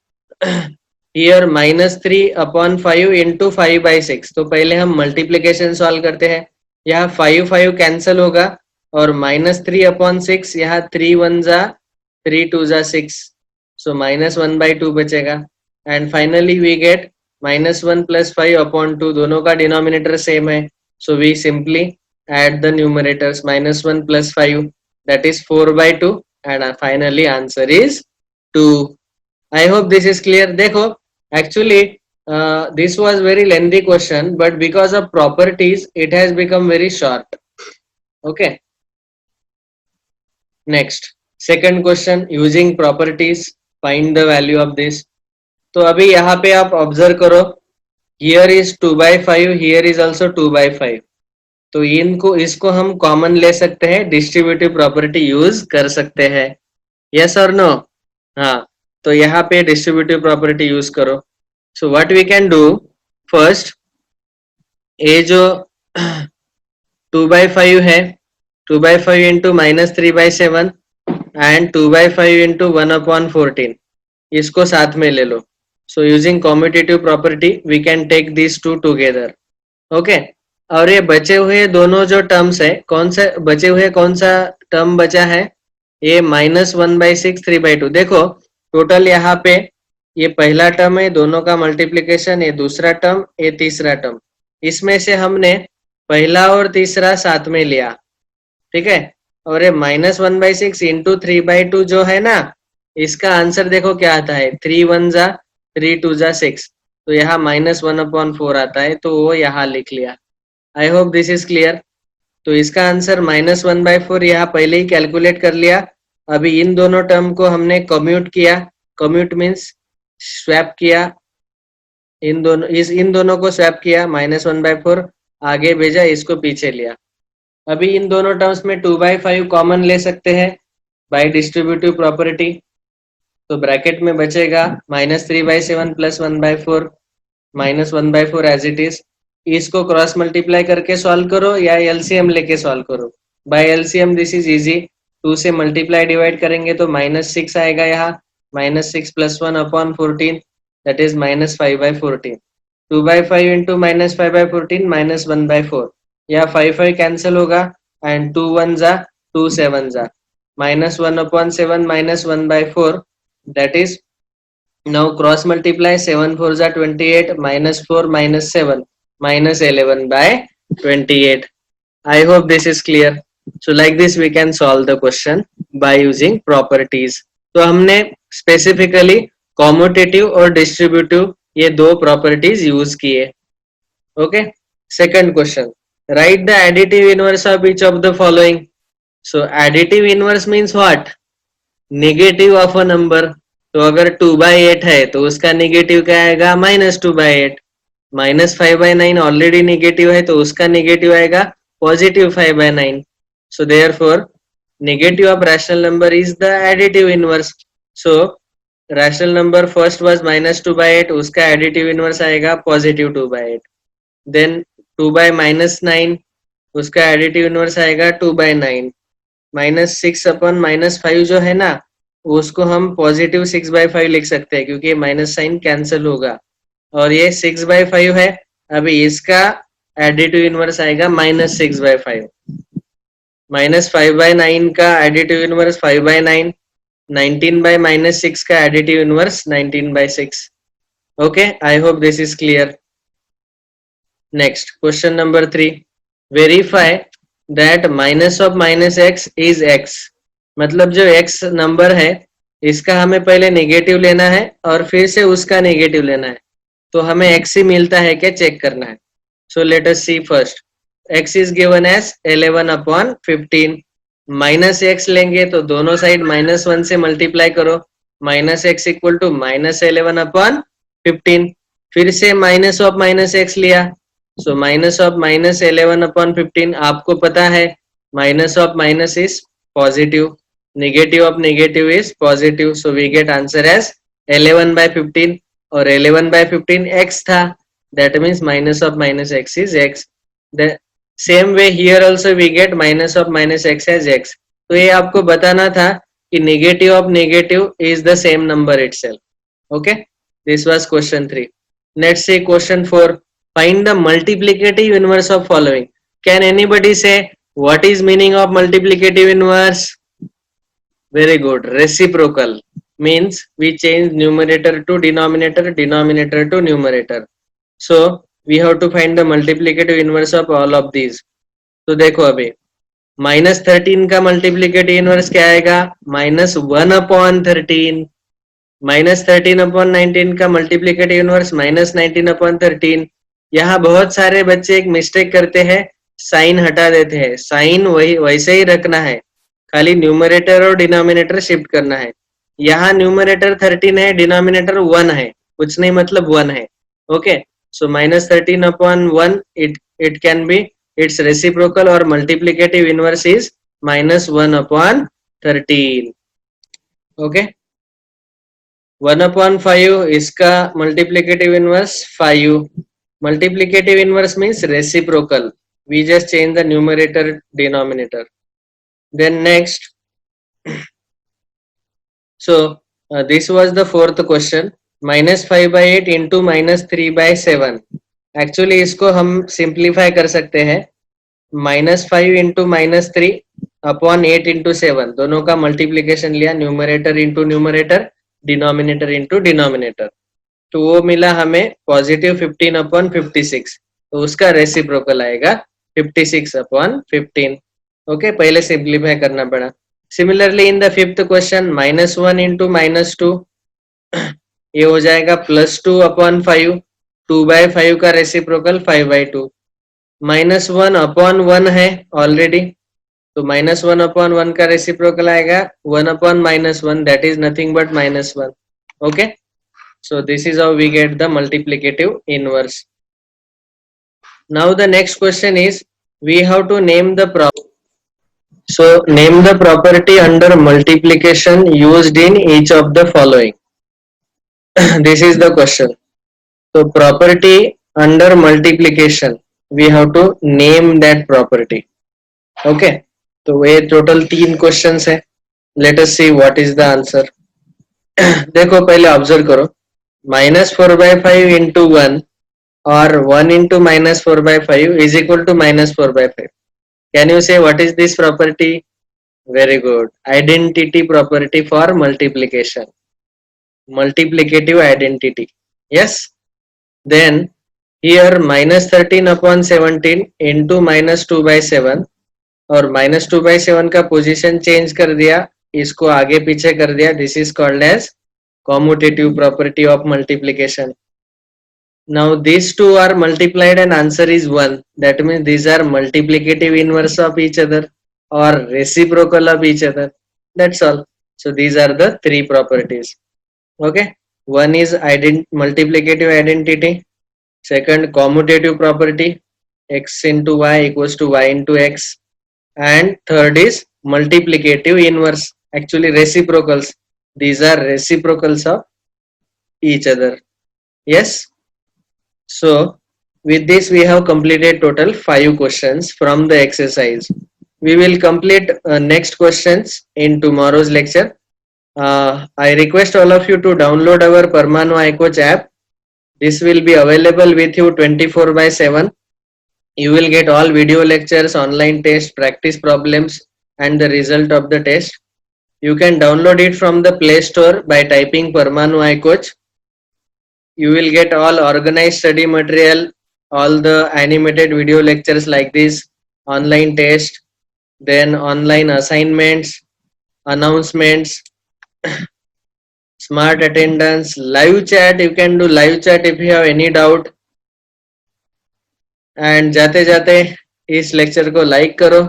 Speaker 3: here -3/5 into 5/6. तो पहले हम मल्टीप्लीकेशन सॉल्व करते हैं. यहाँ 5 कैंसल होगा और -3/6, यहाँ 3 1 जा 3 2 जा 6, सो -1/2 बचेगा. And finally we get -1 + 5/2. दोनों का डिनोमिनेटर सेम है, so we simply add the numerators. -1 + 5, that is 4/2, and finally answer is 2. I hope this is clear. देखो, actually this was very lengthy question, but because of properties it has become very short. Okay, next second question, using properties find the value of this. तो अभी यहाँ पे आप observe करो, here is 2/5, here is also 2/5. तो इनको, इसको हम कॉमन ले सकते हैं, डिस्ट्रीब्यूटिव प्रॉपर्टी यूज कर सकते हैं. यस और नो? हाँ, तो यहाँ पे डिस्ट्रीब्यूटिव प्रॉपर्टी यूज करो. So what we can do, first ये जो 2/5 है, 2/5 इंटू -3/7 एंड 2/5 इंटू 1/14, इसको साथ में ले लो. So using commutative property we can take this two together. Okay, और ये बचे हुए दोनों जो टर्म्स है, कौन सा बचे हुए, कौन सा टर्म बचा है, ये -1/6 3/2. देखो टोटल यहाँ पे ये पहला टर्म है, दोनों का मल्टीप्लिकेशन, ये दूसरा टर्म, ये तीसरा टर्म. इसमें से हमने पहला और तीसरा साथ में लिया, ठीक है. और ये -1/6 इंटू 3/2 जो है ना, इसका आंसर देखो क्या आता है, 3 1 जा 3 2 जा 6, तो यहाँ -1/4 आता है, तो वो यहाँ लिख लिया. I hope this is clear. तो इसका आंसर -1/4 यहाँ पहले ही कैलकुलेट कर लिया. अभी इन दोनों टर्म को हमने कम्यूट किया. कम्यूट मीन्स स्वैप किया, इन दोनों को स्वैप किया, -1/4 आगे भेजा, इसको पीछे लिया. अभी इन दोनों टर्म्स में 2/5 कॉमन ले सकते हैं बाय डिस्ट्रीब्यूटिव प्रॉपर्टी. तो ब्रैकेट में बचेगा -3/7 + 1/4 -1/4 एज इट इज. इसको क्रॉस मल्टीप्लाई करके सॉल्व करो या एलसीएम लेके सॉल्व करो. Bye LCM this is easy. 2 से मल्टीप्लाई डिवाइड करेंगे तो -6 आएगा, यहाँ -6 + 1/14, दैट इज -5/14. 2/5 इंटू -5/14 -1/4, या 5 कैंसिल होगा एंड 2 1 जा 2 7 जा, -1/7 -1/4, that is now cross multiply, 7 4 जा 28, -4 -7 -11/28. I hope this is clear. So like this we can solve the question by using properties. तो हमने specifically commutative और distributive ये दो properties use किए. Okay. Second question. Write the additive inverse of each of the following. So additive inverse means what? Negative of a number. तो अगर 2/8 है तो उसका नेगेटिव क्या आएगा, -2/8. -5/9 ऑलरेडी नेगेटिव है तो उसका नेगेटिव आएगा +5/9. So therefore negative of rational number is the additive inverse. So rational number first was -2/8, उसका additive inverse आएगा +2/8. Then 2/-9, उसका additive inverse आएगा 2/9. -6/-5 जो है ना उसको हम +6/5 लिख सकते हैं क्योंकि माइनस साइन कैंसिल होगा. और ये 6/5 है. अभी इसका एडिटिव इनवर्स आएगा -6/5. -5/9 का एडिटिव इनवर्स 5/9. 19/-6 का additive inverse 19/6. Okay, I hope this is clear. Next, question number 3. Verify that minus of -x is x. मतलब जो x नंबर है इसका हमें पहले नेगेटिव लेना है और फिर से उसका नेगेटिव लेना है. तो हमें x ही मिलता है क्या चेक करना है. So let us see first. x is given as 11/15. Minus x लेंगे तो दोनों साइड -1 से मल्टीप्लाई करो. -x equal to -11/15. फिर से माइनस ऑफ -x लिया. So minus of -11/15. आपको पता है minus of minus is positive. Negative of negative is positive. So we get answer as 11/15. और 11/15 x था. That means minus of -x is x. The same way here also we get minus of -x as x. तो ये आपको बताना था कि negative of negative is the same number itself. Okay. This was question 3. Let's see question 4. Find the multiplicative inverse of following. Can anybody say what is meaning of multiplicative inverse? Very good. Reciprocal means we change numerator to denominator, denominator to numerator. So we have to find the multiplicative inverse of all of these. तो देखो अभी -13 का multiplicative inverse क्या आएगा? -1/13. -13/19 का multiplicative inverse -19/13. यहाँ बहुत सारे बच्चे एक मिस्टेक करते हैं, साइन हटा देते हैं. साइन वही वैसे ही रखना है, खाली न्यूमरेटर और डिनोमिनेटर शिफ्ट करना है. यहाँ न्यूमरेटर 13 है, डिनोमिनेटर 1 है, कुछ नहीं मतलब 1 है. Okay, so -13/1 it can be it's reciprocal और मल्टीप्लिकेटिव इनवर्स इज -1/13. ओके, 1/5 इसका multiplicative inverse 5. Multiplicative inverse means reciprocal. We just change the numerator denominator. Then next, so this was the fourth question. -5/8 into -3/7. Actually इसको हम simplify कर सकते हैं. -5 into -3/8 into 7. दोनों का multiplication लिया, numerator into numerator, denominator into denominator. तो वो मिला हमें +15/56. तो उसका रेसिप्रोकल आएगा 56/15. ओके, पहले सिंप्लीफाई करना पड़ा. Similarly in the fifth question -1 into -2 ये हो जाएगा +2/5. 2/5 का रेसिप्रोकल 5/2. -1/1 है ऑलरेडी, तो -1/1 का रेसिप्रोकल आएगा 1/-1. That is nothing but -1. Okay, so this is how we get the multiplicative inverse. Now the next question is we have to name the property. So name the property under multiplication used in each of the following. This is the question. So property under multiplication we have to name that property. Okay, तो ये total 3 questions है. Let us see what is the answer. देखो पहले observe करो. -4/5 into 1 or 1 into -4/5 is equal to -4/5. Can you say what is this property? Very good. Identity property for multiplication. Multiplicative identity. Yes. Then here -13/17 into -2/7 और -2/7 का position change कर दिया, इसको आगे पीछे कर दिया. This is called as commutative property of multiplication. Now these two are multiplied and answer is 1. That means these are multiplicative inverse of each other or reciprocal of each other. That's all. So these are the 3 properties. Okay, one is multiplicative identity, Second, commutative property, x into y equals to y into x. And third is multiplicative inverse, actually reciprocals. These are reciprocals of each other. Yes. So with this we have completed total 5 questions from the exercise. We will complete next questions in tomorrow's lecture. I request all of you to download our Parmanu iCoach app. This will be available with you 24/7. You will get all video lectures, online tests, practice problems, and the result of the test. You can download it from the Play Store by typing Parmanu iCoach. You will get all organized study material, all the animated video lectures like this, online test, then online assignments, announcements, smart attendance, live chat. You can do live chat if you have any doubt. And जाते जाते इस lecture को like करो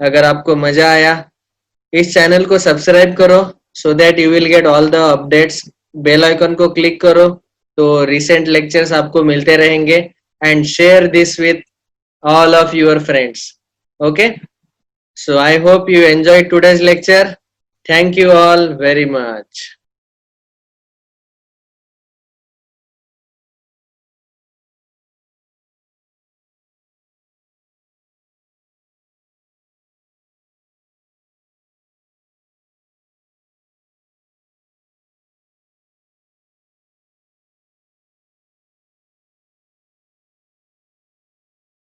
Speaker 3: अगर आपको मजा आया. इस चैनल को सब्सक्राइब करो so that you will get all the updates. Bell icon को क्लिक करो तो रिसेंट लेक्चर्स आपको मिलते रहेंगे. And share this with all of your friends. Okay, so I hope you enjoyed today's lecture. Thank you all very much.